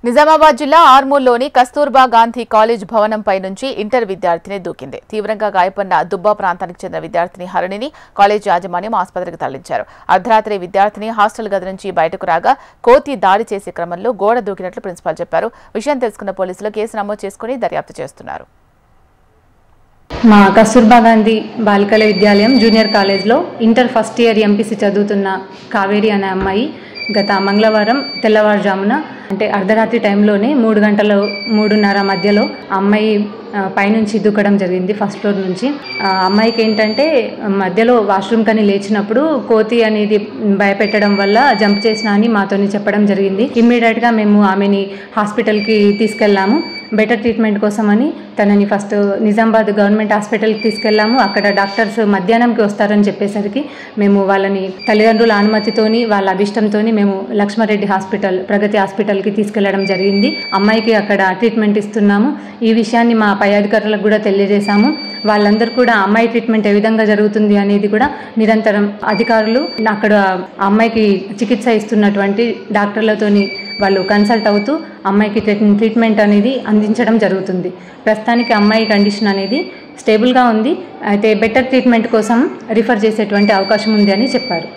నిజామాబాద్ జిల్లా ఆర్మూర్లోని కస్తూర్బా గాంధీ కాలేజ్ భవనంపై నుంచి ఇంటర్ విద్యార్థిని దూకింది. తీవ్రంగా గాయపడిన దుబ్బా ప్రాంతానికి చెందిన విద్యార్థిని హరిణిని కాలేజ్ యాజమాన్యం ఆసుపత్రికి తరలించారు. అర్ధరాత్రి విద్యార్థిని హాస్టల్ గది నుంచి బయటకు రాగా కోతి దాడి చేసే క్రమంలో గోడ దూకినట్లు ప్రిన్సిపాల్ చెప్పారు. విషయం తెలుసుకున్న పోలీసులు కేసు నమోదు చేసుకుని దర్యాప్తు చేస్తున్నారు. మా కస్తూర్బా గాంధీ బాలికల విద్యాలయం జూనియర్ కాలేజ్లో ఇంటర్ ఫస్ట్ ఇయర్ ఎంపీసీ చదువుతున్న కావేరి అనే అమ్మాయి గత మంగళవారం తెల్లవారుజామున అంటే అర్ధరాత్రి టైంలోనే 3 గంటల 3:30 మధ్యలో అమ్మాయి పైనుంచి దూకడం జరిగింది. ఫస్ట్ ఫ్లోర్ నుంచి అమ్మాయికి ఏంటంటే మధ్యలో వాష్రూమ్ కని లేచినప్పుడు కోతి అనేది భయపెట్టడం వల్ల జంప్ చేసినా అని మాతోని చెప్పడం జరిగింది. ఇమ్మీడియట్గా మేము ఆమెని హాస్పిటల్కి తీసుకెళ్ళాము. బెటర్ ట్రీట్మెంట్ కోసమని తనని ఫస్ట్ నిజామాబాద్ గవర్నమెంట్ హాస్పిటల్కి తీసుకెళ్ళాము. అక్కడ డాక్టర్స్ మధ్యాహ్నంకి వస్తారని చెప్పేసరికి మేము వాళ్ళని తల్లిదండ్రుల అనుమతితోని వాళ్ళ అభిష్టంతోని మేము లక్ష్మారెడ్డి హాస్పిటల్ ప్రగతి హాస్పిటల్కి తీసుకెళ్లడం జరిగింది. అమ్మాయికి అక్కడ ట్రీట్మెంట్ ఇస్తున్నాము. ఈ విషయాన్ని మా పై అధికారులకు కూడా తెలియజేశాము. వాళ్ళందరూ కూడా అమ్మాయి ట్రీట్మెంట్ ఏ విధంగా జరుగుతుంది అనేది కూడా నిరంతరం అధికారులు అక్కడ అమ్మాయికి చికిత్స ఇస్తున్నటువంటి డాక్టర్లతోని వాళ్ళు కన్సల్ట్ అవుతూ అమ్మాయికి ట్రీట్మెంట్ అనేది అందించడం జరుగుతుంది. ప్రస్తుతానికి అమ్మాయి కండిషన్ అనేది స్టేబుల్గా ఉంది. అయితే బెటర్ ట్రీట్మెంట్ కోసం రిఫర్ చేసేటువంటి అవకాశం ఉంది అని చెప్పారు.